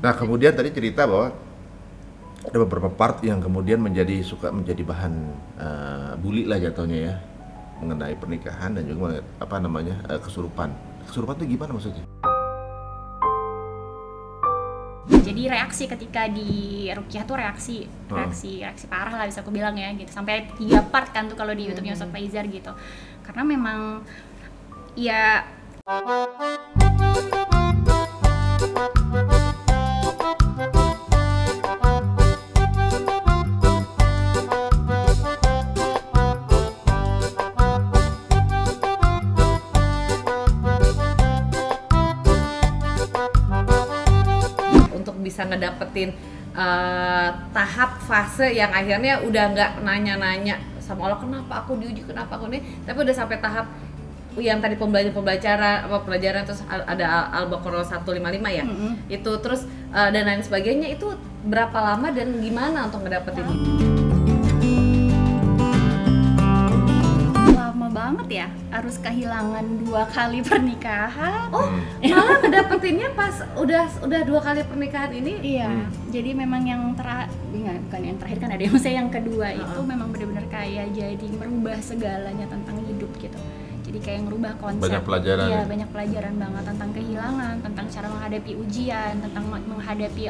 Nah kemudian tadi cerita bahwa ada beberapa part yang kemudian suka menjadi bahan bully lah jatuhnya ya, mengenai pernikahan dan juga kesurupan. Kesurupan itu gimana maksudnya? Jadi reaksi ketika di ruqyah tuh reaksi parah lah bisa aku bilang ya gitu. Sampai 3 part kan tuh kalau di YouTube-nya Ustadz Faizar gitu. Karena memang ya bisa ngedapetin tahap fase yang akhirnya udah nggak nanya-nanya sama Allah kenapa aku diuji, kenapa aku ini, tapi udah sampai tahap yang tadi pelajaran terus ada Al-Baqarah 155 ya, itu terus dan lain sebagainya. Itu berapa lama dan gimana untuk ngedapetin itu? Banget ya, harus kehilangan 2 kali pernikahan. Oh, malah ngedapetinnya pas udah 2 kali pernikahan ini? Iya, jadi memang yang bukan yang terakhir kan ada yang saya yang kedua itu memang benar-benar kayak jadi merubah segalanya tentang hidup gitu. Jadi kayak ngerubah konsep. Banyak pelajaran. Iya, banyak pelajaran banget tentang kehilangan, tentang cara menghadapi ujian, tentang menghadapi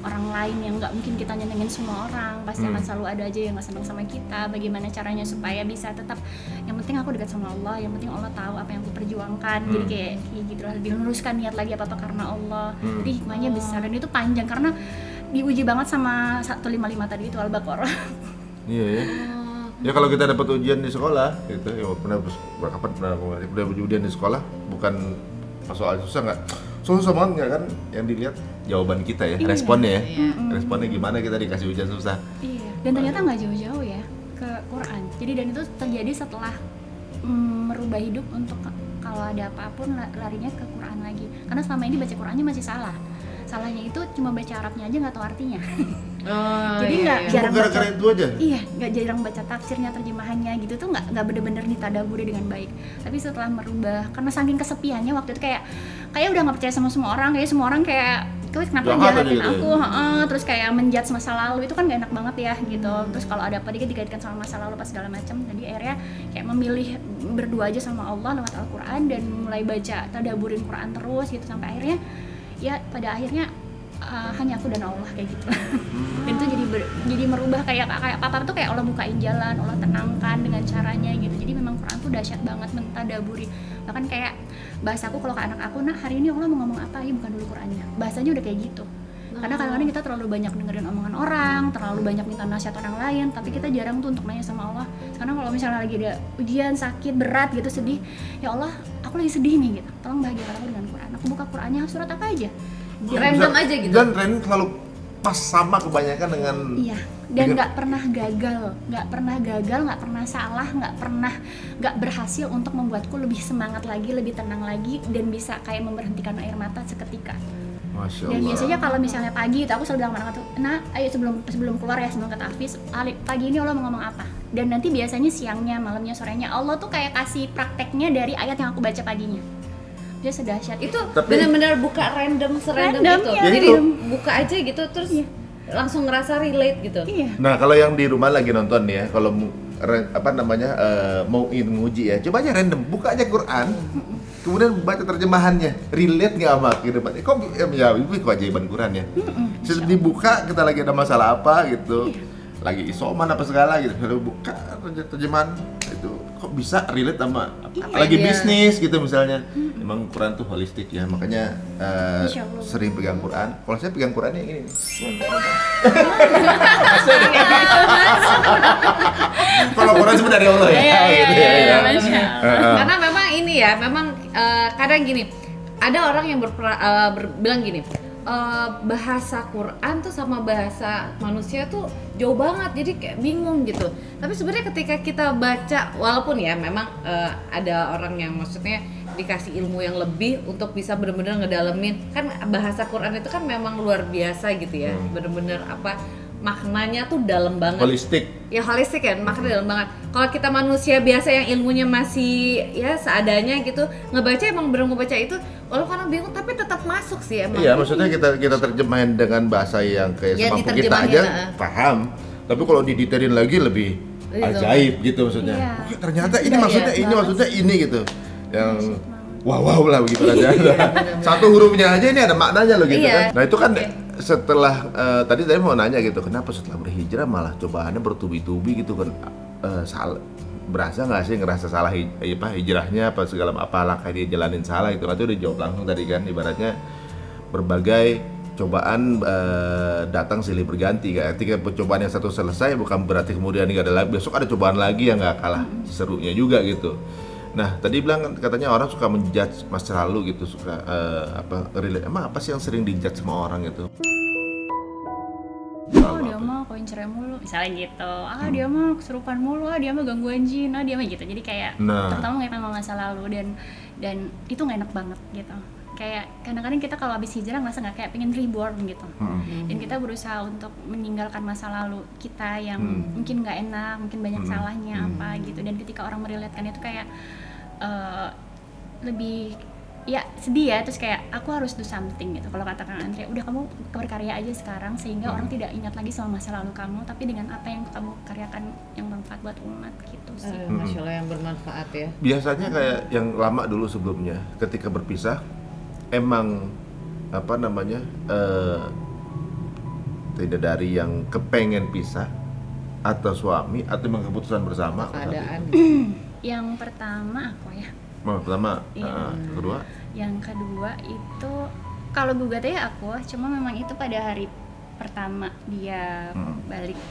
orang lain yang nggak mungkin kita nyenengin semua orang. Pasti akan selalu ada aja yang nggak seneng sama kita. Bagaimana caranya supaya bisa tetap, yang penting aku dekat sama Allah, yang penting Allah tahu apa yang aku perjuangkan. Jadi kayak gitu lah, diluruskan niat lagi apa karena Allah. Jadi hikmahnya besar dan itu panjang karena diuji banget sama 155 tadi itu Al-Baqarah. Iya ya. Ya kalau kita dapat ujian di sekolah gitu, ya pernah ujian di sekolah, bukan soal susah nggak, susah banget nggak kan, yang dilihat jawaban kita ya, responnya ya, responnya gimana kita dikasih ujian susah. Iya, dan ternyata nggak jauh-jauh ya ke Quran. Jadi dan itu terjadi setelah merubah hidup untuk kalau ada apapun larinya ke Quran lagi. Karena selama ini baca Qurannya masih salah. Salahnya itu cuma baca Arabnya aja nggak tahu artinya. Jadi nggak jarang baca itu aja. Iya, nggak jarang baca tafsirnya, terjemahannya gitu tuh nggak bener-bener ditadaburi dengan baik. Tapi setelah merubah, karena saking kesepiannya waktu itu kayak udah nggak percaya sama semua orang, kayak semua orang kayak kenapa jahatin aku, terus kayak menjudge masa lalu itu kan gak enak banget ya gitu. Terus kalau ada apa dikit dikaitkan sama masa lalu pas segala macam. Jadi akhirnya kayak memilih berdua aja sama Allah lewat Al-Quran dan mulai baca tadaburin Quran terus gitu sampai akhirnya ya pada akhirnya hanya aku dan Allah kayak gitu. Dan itu jadi merubah kayak papa tuh kayak Allah bukain jalan, Allah tenangkan dengan caranya gitu. Jadi memang Quran tuh dahsyat banget mentadaburi. Bahkan kayak bahasaku kalau ke anak aku, nah hari ini Allah mau ngomong apa ya, bukan dulu Qurannya. Bahasanya udah kayak gitu. Karena kadang-kadang kita terlalu banyak dengerin omongan orang, terlalu banyak minta nasihat orang lain, tapi kita jarang tuh untuk nanya sama Allah. Karena kalau misalnya lagi ada ujian, sakit, berat gitu, sedih, ya Allah, aku lagi sedih nih gitu. Tolong bahagiakan aku dengan Quran. Aku buka Qurannya surat apa aja. Random aja gitu. Dan random selalu pas sama kebanyakan dengan. Iya. Dan nggak pernah gagal, nggak pernah salah, nggak berhasil untuk membuatku lebih semangat lagi, lebih tenang lagi, dan bisa kayak memberhentikan air mata seketika. Masya Allah. Dan biasanya kalau misalnya pagi itu aku selalu bilang sama anak tuh, nah ayo sebelum keluar ya, sebelum ke tahfiz, pagi ini Allah mau ngomong apa? Dan nanti biasanya siangnya, malamnya, sorenya Allah tuh kayak kasih prakteknya dari ayat yang aku baca paginya. Dia sedahsyat itu. Benar-benar buka random serandom itu. Ya, jadi buka aja gitu terus langsung ngerasa relate gitu. Iya. Nah kalau yang di rumah lagi nonton ya, kalau mau ingin nguji ya, coba aja random, buka aja Quran, kemudian baca terjemahannya, relate nggak sama kehidupan? Kok ya itu keajaiban Quran ya. Dibuka kita lagi ada masalah apa gitu, lagi isoman apa segala gitu, lalu buka terjemahan itu kok bisa relate sama lagi bisnis gitu misalnya. Emang Quran tuh holistik ya, makanya sering pegang Quran. Kalau saya pegang Qurannya ini nih. Kalau Quran sebenarnya dari Allah ya. Karena memang ini ya, memang kadang gini, ada orang yang bilang gini, bahasa Quran tuh sama bahasa manusia tuh jauh banget, jadi kayak bingung gitu. Tapi sebenarnya ketika kita baca, walaupun ya memang ada orang yang maksudnya dikasih ilmu yang lebih untuk bisa benar-benar ngedalemin, kan bahasa Quran itu kan memang luar biasa gitu ya, benar-benar apa maknanya tuh dalam banget. Holistik. Ya holistik kan, maknanya dalam banget. Kalau kita manusia biasa yang ilmunya masih ya seadanya gitu, ngebaca emang bener ngebaca itu Walau karena bingung tapi tetap masuk sih emang. Iya, maksudnya kita terjemahin dengan bahasa yang kayak Ya, semampu kita diterjemahin, aja paham. Tapi kalau didetailin lagi lebih ajaib gitu maksudnya. Iya. Oke, ternyata ini Iya, maksudnya iya. ini maksudnya ini gitu. Yang wow lah begitu aja. Satu hurufnya aja ini ada maknanya loh gitu Iya. kan. Nah, itu kan Oke. setelah tadi saya mau nanya gitu, kenapa setelah berhijrah malah cobaannya bertubi-tubi gitu kan? Salah berasa nggak sih ngerasa salah hijrahnya apa segala apa langkah dia jalanin salah itu nanti udah jawab langsung tadi kan ibaratnya berbagai cobaan datang silih berganti kan ketika cobaan yang satu selesai bukan berarti kemudian nggak ada lagi besok ada cobaan lagi yang nggak kalah serunya juga gitu. Nah tadi bilang katanya orang suka menjudge masa lalu gitu suka emang apa sih yang sering dijudge sama orang gitu? Dia mah koin cerai mulu, misalnya gitu. Dia mah kesurupan mulu, dia mah gangguan jin, dia mah gitu. Jadi kayak terutama ngaitan sama masa lalu dan itu nggak enak banget gitu. Kayak kadang-kadang kita kalau habis hijrah ngerasa nggak kayak pengen reborn gitu. Dan kita berusaha untuk meninggalkan masa lalu kita yang mungkin nggak enak, mungkin banyak salahnya apa gitu. Dan ketika orang meriletkan itu kayak lebih ya sedih ya, terus kayak aku harus do something gitu. Kalau kata Kang Andre, udah kamu berkarya aja sekarang sehingga orang tidak ingat lagi sama masa lalu kamu, tapi dengan apa yang kamu karyakan yang bermanfaat buat umat gitu sih. Masya Allah yang bermanfaat ya. Biasanya kayak yang lama dulu sebelumnya ketika berpisah emang apa namanya tidak dari yang kepengen pisah atau suami atau memang keputusan bersama Keadaan. Yang pertama aku ya. Pertama, Iya. kedua? Yang kedua itu kalau gugatnya aku, cuma memang itu pada hari pertama dia balik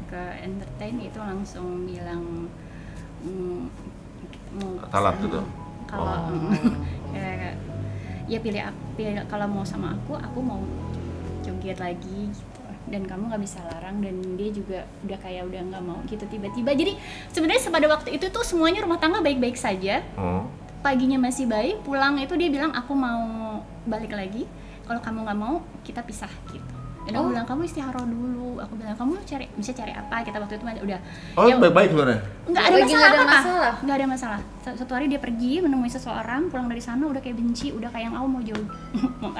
ke entertain itu langsung bilang mau Talak gitu? kalau ya pilih kalau mau sama aku mau joget lagi gitu dan kamu nggak bisa larang dan dia juga udah kayak udah nggak mau gitu tiba-tiba. Jadi sebenarnya pada waktu itu tuh semuanya rumah tangga baik-baik saja. Paginya masih baik, pulang itu dia bilang aku mau balik lagi, kalau kamu nggak mau kita pisah gitu. Dan aku bilang kamu istirahat dulu, aku bilang kamu bisa cari apa, kita waktu itu udah ya, baik-baik sebenarnya? nggak ada masalah, nggak ada masalah. Satu hari dia pergi menemui seseorang, pulang dari sana udah kayak benci, udah kayak aku mau jauh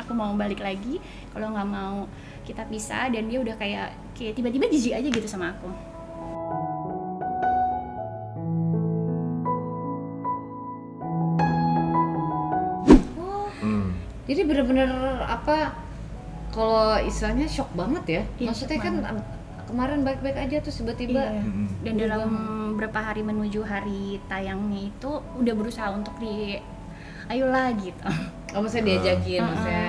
aku mau balik lagi, kalau nggak mau kita pisah. Dan dia udah kayak tiba-tiba jijik aja gitu sama aku. Jadi bener-bener apa kalau istilahnya shock banget ya. Iya, Maksudnya shock kan kemarin baik-baik aja terus tiba-tiba Dan dalam beberapa hari menuju hari tayangnya itu udah berusaha untuk ayolah gitu. maksudnya diajakin maksudnya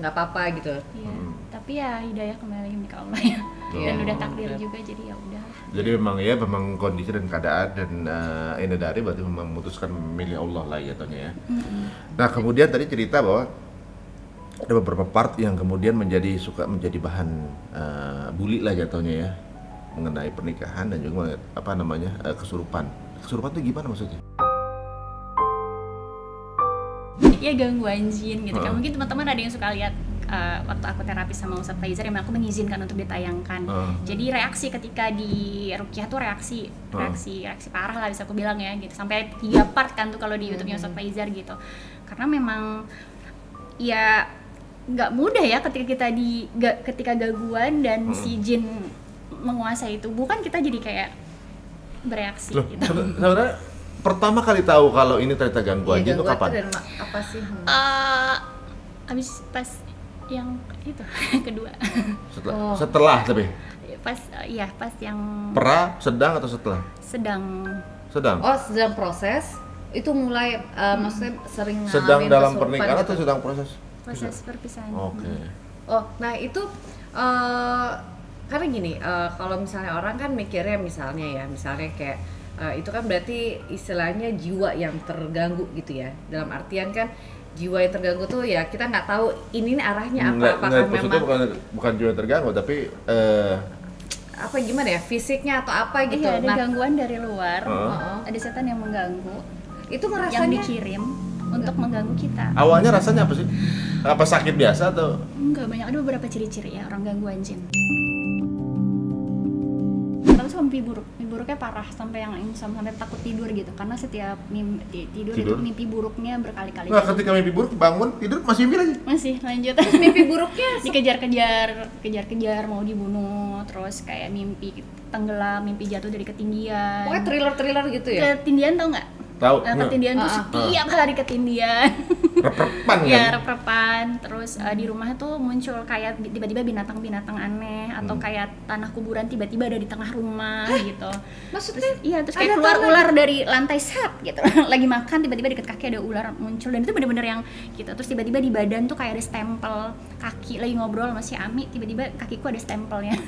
nggak apa-apa gitu. Iya. Tapi ya hidayah kembali lagi ke Allah ya. Dan udah takdir juga jadi ya udah. Jadi memang kondisi dan keadaan dan ini dari berarti memang memutuskan memilih Allah lah ya Tonya ya. Nah kemudian tadi cerita bahwa ada beberapa part yang kemudian suka menjadi bahan bully lah jatuhnya ya mengenai pernikahan dan juga kesurupan. Kesurupan itu gimana maksudnya? Ya gangguan jin gitu kan. Mungkin teman-teman ada yang suka lihat waktu aku terapi sama Ustadz Faizar yang aku mengizinkan untuk ditayangkan. Jadi reaksi ketika di ruqyah tuh reaksi parah lah bisa aku bilang ya gitu. Sampai 3 part kan tuh kalau di YouTube-nya Ustadz Faizar gitu. Karena memang ya nggak mudah ya ketika gangguan dan si jin menguasai tubuh kan kita jadi kayak bereaksi gitu. Sebenarnya pertama kali tahu kalau ini ternyata gangguan jin itu kapan? Apa sih? Abis pas yang itu kedua. Setelah tapi? Pas yang sedang atau setelah? Sedang. Sedang proses itu mulai maksudnya sering sedang dalam kesurupan pernikahan gitu. atau sedang proses perpisahan. Oke. Nah itu karena gini kalau misalnya orang kan mikirnya misalnya kayak itu kan berarti istilahnya jiwa yang terganggu gitu ya, dalam artian kan jiwa yang terganggu tuh ya kita nggak tahu ini arahnya apakah memang bukan jiwa terganggu tapi apa gimana ya fisiknya atau apa gitu. Iya, ada gangguan dari luar, ada setan yang mengganggu, itu ngerasanya yang dikirim untuk mengganggu kita. Awalnya rasanya apa sih? Apa sakit biasa atau? Enggak, banyak, ada beberapa ciri-ciri ya orang gangguan jin. Pertama mimpi buruknya parah sampai yang sampai takut tidur gitu, karena setiap tidur itu mimpi buruknya berkali-kali. Nah, ketika mimpi buruk bangun tidur masih mimpi lagi? Masih lanjut. Mimpi buruknya dikejar-kejar mau dibunuh, terus kayak mimpi tenggelam, mimpi jatuh dari ketinggian. pokoknya thriller gitu ya. Ketindian tau nggak? Tahu. Ketindian tuh setiap hari ketindian. Rep-repan kan? Ya, rep-repan. Terus di rumah tuh muncul kayak tiba-tiba binatang-binatang aneh atau kayak tanah kuburan tiba-tiba ada di tengah rumah gitu. Maksudnya? Terus kayak keluar ular dari lantai gitu. Lagi makan tiba-tiba deket kaki ada ular muncul, dan itu bener-bener yang gitu. Terus tiba-tiba di badan tuh kayak ada stempel kaki, lagi ngobrol sama si Ami, tiba-tiba kakiku ada stempelnya.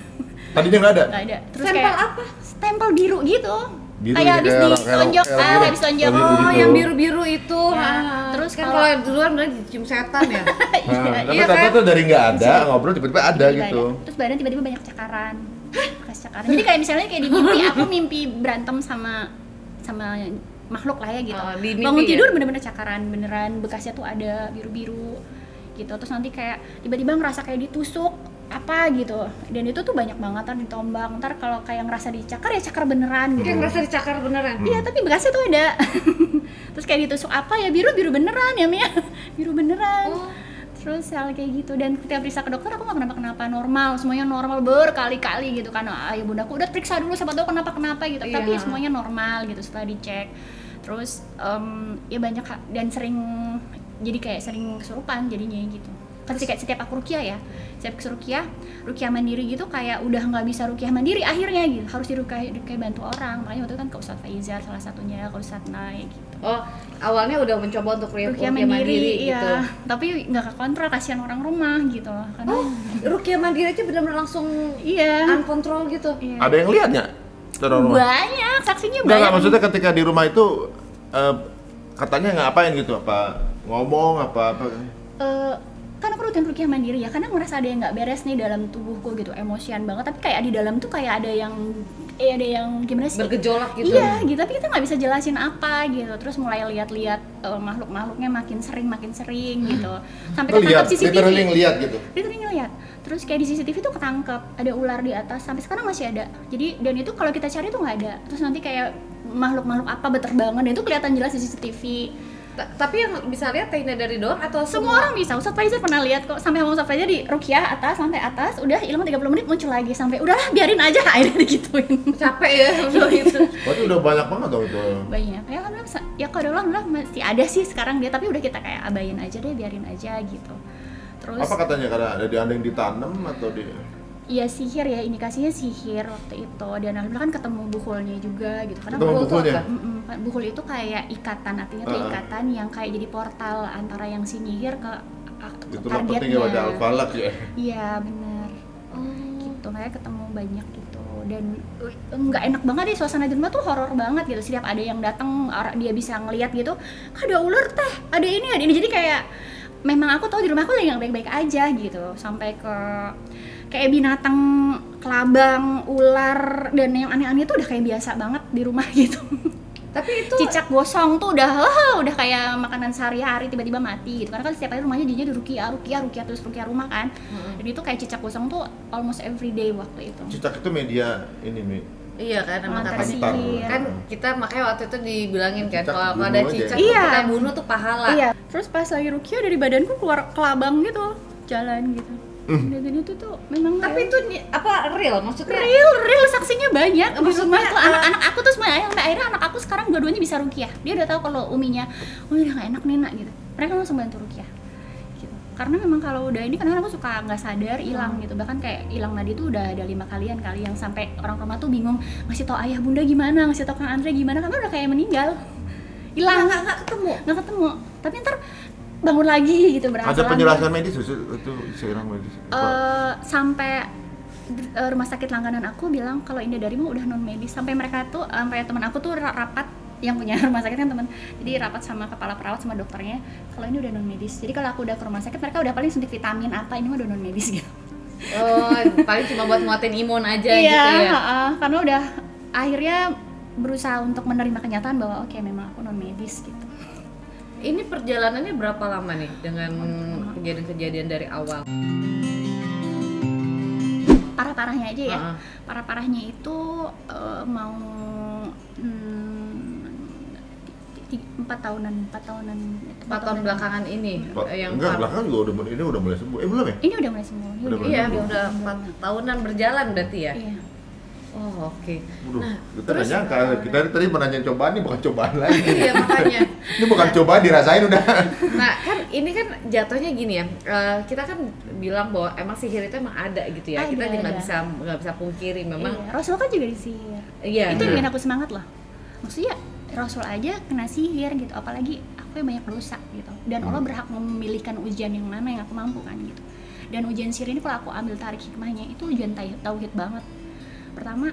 Tadinya nggak ada? Nggak ada. Terus Stempel kayak apa? Stempel biru gitu. Biru kayak habis ditonjok, habis tonjok. Oh, yang biru-biru itu. Ya. Terus kan kalau di luar benar dicium setan ya. Tapi Iya ternyata kan? tuh dari nggak ada ngobrol tiba-tiba ada Tiba-tiba gitu. ada. Terus badan tiba-tiba banyak cakaran. Bekas cakaran. Jadi kayak misalnya kayak di mimpi aku mimpi berantem sama makhluk lah ya gitu. Oh, di mimpi bangun ya? tidur bener-bener cakaran beneran, bekasnya tuh ada biru-biru gitu. Terus nanti kayak tiba-tiba ngerasa kayak ditusuk apa gitu, dan itu tuh banyak banget ntar ditombak, ntar kalau kayak ngerasa dicakar ya cakar beneran gitu. Kayak ngerasa dicakar beneran. Iya, tapi bekasnya tuh ada. Terus kayak ditusuk apa ya, biru beneran ya Mia. Biru beneran. Terus hal kayak gitu, dan ketika periksa ke dokter aku nggak kenapa-kenapa, normal, semuanya normal berkali-kali gitu kan. Ayah bundaku udah periksa dulu siapa tahu kenapa gitu. Tapi semuanya normal gitu setelah dicek. Terus ya banyak dan sering kesurupan jadinya gitu. Ketika setiap aku ruqyah ruqyah mandiri gitu, kayak udah nggak bisa ruqyah mandiri akhirnya gitu, harus diruqyah bantu orang. Makanya waktu itu kan ke Ustadz Faizal salah satunya, ke Ustadz Nai gitu. Oh, awalnya udah mencoba untuk ruqyah mandiri gitu. Iya, tapi nggak kekontrol, kasihan orang rumah gitu. Karena ruqyah mandiri aja benar-benar langsung uncontrol gitu. Iya. Ada yang lihat nggak? Banyak, saksinya banyak. Enggak, maksudnya ketika di rumah itu katanya ngapain gitu? Apa ngomong apa? Kan aku rutin ruqyah mandiri ya, karena ngerasa ada yang nggak beres nih dalam tubuhku gitu, emosian banget, tapi kayak di dalam tuh kayak ada yang gimana sih, bergejolak gitu. Iya gitu, tapi kita nggak bisa jelasin apa gitu. Terus mulai lihat-lihat makhluk-makhluknya makin sering gitu, sampai ketangkap CCTV. Literally ngeliat gitu. Literally ngeliat. Terus kayak di CCTV tuh ketangkep ada ular di atas, sampai sekarang masih ada. Jadi dan itu kalau kita cari tuh nggak ada. Terus nanti kayak makhluk-makhluk apa berterbangan, dan itu kelihatan jelas di CCTV. Tapi yang bisa lihat tenda dari doang atau semua orang bisa? Ustadz Faizal pernah lihat kok, sampai sama Ustadz Faizal di ruqyah sampai atas, udah hilang 30 menit muncul lagi, sampai udahlah biarin aja, akhirnya digituin. Capek ya gitu. Berarti udah banyak banget dong itu. Banyak. Ya kalau Allah masih ada sih sekarang dia, tapi udah kita kayak abain aja deh, biarin aja gitu. Terus apa katanya, karena ada yang ditanam atau di iya sihir ya, indikasinya sihir waktu itu, dan alhamdulillah kan ketemu buhulnya juga gitu. Karena ketemu buhul buhulnya? Buhul itu kayak ikatan, artinya tuh ikatan yang kayak jadi portal antara yang si nyihir ke itulah targetnya. pentingnya baca Al-Falaq ya. Iya benar. Gitu, kayak ketemu banyak gitu, dan nggak enak banget deh, suasana di rumah tuh horor banget gitu. Setiap ada yang datang dia bisa ngelihat gitu, ada ular teh, ada ini, jadi kayak memang aku tahu di rumah aku lagi nggak baik-baik aja gitu, sampai ke kayak binatang, kelabang, ular, dan yang aneh-aneh tuh udah kayak biasa banget di rumah gitu. Tapi itu cicak gosong tuh udah kayak makanan sehari-hari, tiba-tiba mati gitu. Karena kan setiap hari rumahnya dinya ruqyah terus ruqyah rumah kan. Jadi itu kayak cicak gosong tuh almost every day waktu itu. Cicak itu media ini Mi. iya kan, emang Pengantar katanya sihir. kan kita makanya waktu itu dibilangin kan Cicak kalau bunuh ada aja. cicak Iya. kita bunuh tuh pahala. Iya. Terus pas lagi ruqyah dari badanku keluar kelabang gitu, jalan gitu. Dan itu tuh memang Tapi itu apa real maksudnya? real saksinya banyak. Maksudnya, Maksudnya anak-anak aku tuh semuanya, sampai akhirnya anak aku sekarang dua-duanya bisa ruqyah. Dia udah tahu kalau uminya udah nggak enak nih nak gitu, mereka langsung bantu ruqyah gitu. Karena memang kalau udah ini kadang-kadang aku suka nggak sadar hilang gitu, bahkan kayak hilang nadi tuh udah ada 5 kalian kali, yang sampai orang rumah tuh bingung ngasih tau ayah bunda gimana, ngasih tau Kang Andre gimana, karena udah kayak meninggal, hilang, nggak ketemu. Tapi ntar bangun lagi gitu, berhasil. Ada penjelasan medis itu seorang medis. Sampai rumah sakit langganan aku bilang kalau Indah Dari mah udah non medis. Sampai mereka tuh, sampai teman aku tuh rapat, yang punya rumah sakit kan teman, jadi rapat sama kepala perawat sama dokternya kalau ini udah non medis. Jadi kalau aku udah ke rumah sakit, mereka udah paling suntik vitamin apa, ini mah udah non medis gitu. Oh, paling cuma buat nguatin imun aja Iya, gitu ya. karena udah akhirnya berusaha untuk menerima kenyataan bahwa oke, memang aku non medis gitu. Ini perjalanannya berapa lama nih dengan kejadian-kejadian dari awal? parah-parahnya aja ya. Heeh. Parah-parahnya itu mau 4 tahunan 4 tahun belakangan ini yang enggak, belakangan juga udah mulai sembuh. Belum ya? Ini udah mulai sembuh. Ini Udah mulai iya sembuh. udah 4 tahunan berjalan berarti ya. Iya. Oh oke. Waduh, Nah kita nggak nyangka, kita tadi menanyain cobaan, ini bukan cobaan lagi. iya makanya. Ini bukan cobaan, dirasain udah. Nah kan ini kan jatuhnya gini ya, kita kan bilang bahwa emang sihir itu emang ada gitu ya. Kita Ada. nggak bisa pungkiri memang. Iya, Rasul kan juga disihir. Iya. Itu yang bikin aku semangat loh. Maksudnya Rasul aja kena sihir gitu, apalagi aku yang banyak dosa gitu. Dan Allah berhak memilihkan ujian yang mana yang aku mampu kan gitu. Dan ujian sihir ini kalau aku ambil tarik hikmahnya itu ujian tauhid banget. Pertama,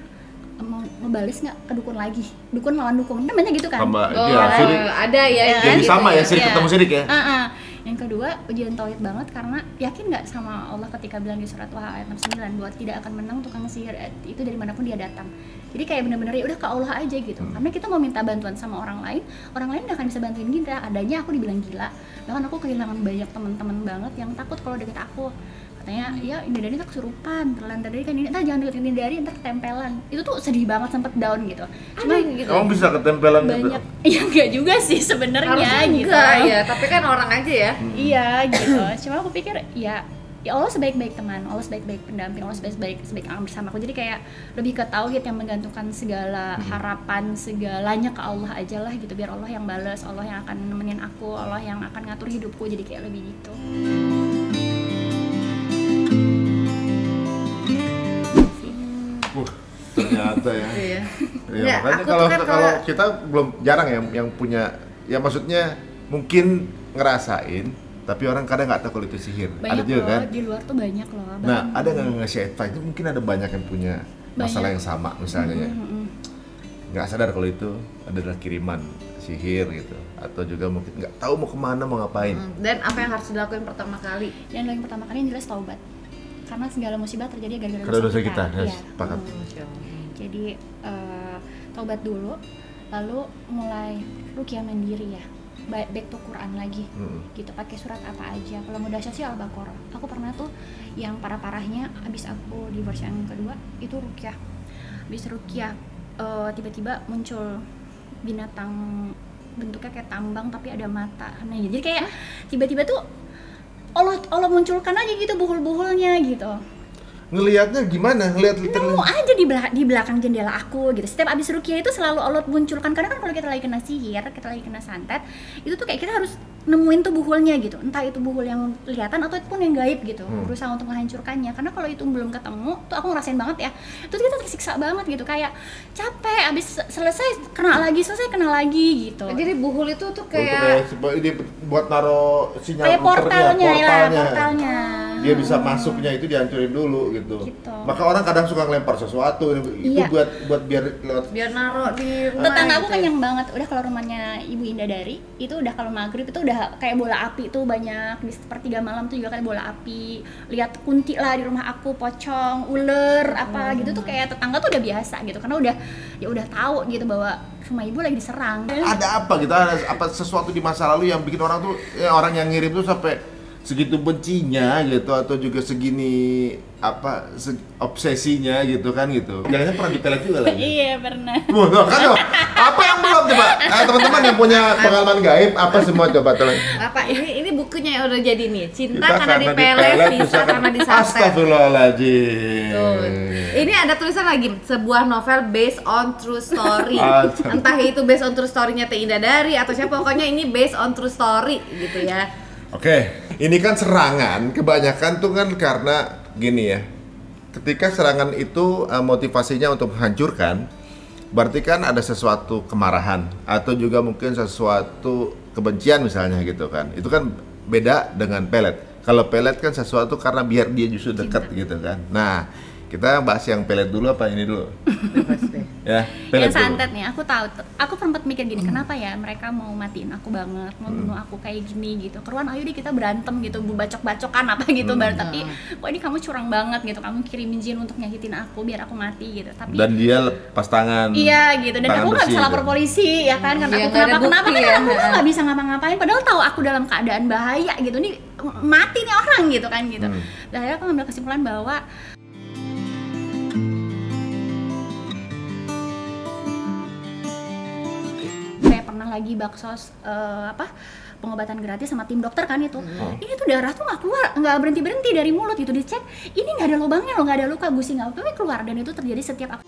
mau ngebales nggak ke dukun lagi, dukun lawan dukun, namanya gitu kan. Sama Oh, dia sirik. ada ya. Jadi gitu sama ya, ya. sirik Iya. ketemu sirik ya. Yang kedua, ujian tauhid banget karena yakin nggak sama Allah ketika bilang di surat Taha ayat 69 bahwa tidak akan menang tukang sihir itu dari manapun dia datang. Jadi kayak bener-bener ya udah ke Allah aja gitu. Karena kita mau minta bantuan sama orang lain nggak akan bisa bantuin kita. Adanya aku dibilang gila. Bahkan aku kehilangan banyak teman-teman banget yang takut kalau deket aku. Katanya, ya Indah Dari tak kesurupan, terlantar dari kan ini, jangan deketin Indah Dari, ntar ketempelan. Itu tuh sedih banget, sempet down gitu. Cuma gitu. Kamu bisa ketempelan gitu. banyak, ya enggak juga sih sebenarnya Harusnya gitu. enggak ya, tapi kan orang aja ya. Iya gitu. Cuma aku pikir ya Allah sebaik-baik teman, Allah sebaik-baik pendamping, Allah sebaik alam bersamaku. Jadi kayak lebih ke tauhid yang menggantungkan segala harapan, segalanya ke Allah aja lah gitu. Biar Allah yang balas, Allah yang akan nemenin aku, Allah yang akan ngatur hidupku. Jadi kayak lebih gitu. Ternyata ya. Iya. Ya, Nggak, makanya aku tuh kan kalau kita belum jarang ya yang punya, ya maksudnya mungkin ngerasain, tapi orang kadang nggak tahu kalau itu sihir. Ada Banyak juga loh, kan. di luar tuh banyak loh. Nah, ada nggak ngasih advice? Mungkin ada banyak yang punya masalah yang sama misalnya ya. Nggak sadar kalau itu adalah kiriman sihir gitu, atau juga mungkin nggak tahu mau kemana, mau ngapain. Dan apa yang harus dilakuin pertama kali? Yang pertama kali yang jelas taubat. Karena segala musibah terjadi gara-gara Karena dosa kita, ya, Iya. sepakat. Jadi taubat dulu, lalu mulai ruqyah mandiri ya, back to Quran lagi, gitu. Pakai surat apa aja. Kalau mau dahsyat sih Al-Baqarah. Aku pernah tuh yang parah-parahnya, abis aku divorce yang kedua itu ruqyah. Abis ruqyah tiba-tiba muncul binatang bentuknya kayak tambang tapi ada mata. Nah jadi kayak tiba-tiba tuh Allah munculkan aja gitu buhul-buhulnya gitu. Ngelihatnya gimana? Ngelihat Nemu aja di belakang jendela aku gitu. Setiap abis ruqyah itu selalu Allah munculkan. Karena kan kalau kita lagi kena sihir, kita lagi kena santet, itu tuh kayak kita harus nemuin tuh buhulnya gitu. Entah itu buhul yang kelihatan ataupun yang gaib gitu. Berusaha untuk menghancurkannya. Karena kalau itu belum ketemu, tuh aku ngerasain banget ya. Itu kita tersiksa banget gitu. Kayak capek, abis selesai kena lagi gitu. Jadi buhul itu tuh kayak kayak ini buat naro sinyal Kayak portalnya. Dia bisa masuknya itu dihancurin dulu gitu. Gitu. Maka orang kadang suka ngelempar sesuatu itu Iya. buat biar lewat. biar naruh di rumah. Tetangga aku gitu ya. kenyang banget. Udah kalau rumahnya Ibu Indah Dari itu udah kalau maghrib itu udah kayak bola api tuh banyak di sepertiga malam tuh juga kan bola api. Lihat kunti lah di rumah aku, pocong, ular apa gitu tuh kayak tetangga tuh udah biasa gitu karena udah tahu gitu bahwa rumah ibu lagi diserang. Ada apa gitu? Ada apa sesuatu di masa lalu yang bikin orang tuh orang yang ngirim tuh sampai segitu bencinya gitu, atau juga segini obsesinya gitu kan gitu. Jangan pernah dipelet juga lagi. Iya pernah. Wah, kan loh. Apa yang belum coba? Teman-teman yang punya pengalaman gaib apa semua coba tolong. Apa ini bukunya yang udah jadi nih? Cinta Kita karena dipelet, bisa karena disantet. Astagfirullahaladzim. Tuh. Ini ada tulisan lagi, sebuah novel based on true story. Entah itu based on true story-nya Teh Indah Dari atau siapa, pokoknya ini based on true story gitu ya. Oke, ini kan serangan kebanyakan tuh kan karena gini ya. Ketika serangan itu motivasinya untuk menghancurkan, berarti kan ada sesuatu kemarahan atau juga mungkin sesuatu kebencian misalnya gitu kan. Itu kan beda dengan pelet. Kalau pelet kan sesuatu karena biar dia justru dekat gitu kan. Nah, kita bahas yang pelet dulu apa ini dulu? Ya, pelet Yang dulu. santet nih, aku sempat mikir gini, kenapa ya mereka mau matiin aku banget, mau bunuh aku kayak gini gitu. Keruan ayo deh kita berantem gitu, bacok-bacokan apa gitu baru, tapi kok ini kamu curang banget gitu, kamu kirimin jin untuk nyakitin aku biar aku mati gitu. Tapi Dan dia lepas tangan. iya gitu, dan tangan aku nggak bisa bersih lapor gitu. polisi ya kan, karena Iya, aku nggak ada kenapa bukti kan ya. aku tuh nggak bisa ngapa-ngapain, padahal tahu aku dalam keadaan bahaya gitu, nih mati nih orang gitu kan gitu. Dan akhirnya aku ngambil kesimpulan bahwa lagi baksos pengobatan gratis sama tim dokter kan itu. Ini tuh darah tuh nggak berhenti dari mulut gitu, dicek ini nggak ada lubangnya loh, nggak ada luka, gusi nggak apa-apa keluar, dan itu terjadi setiap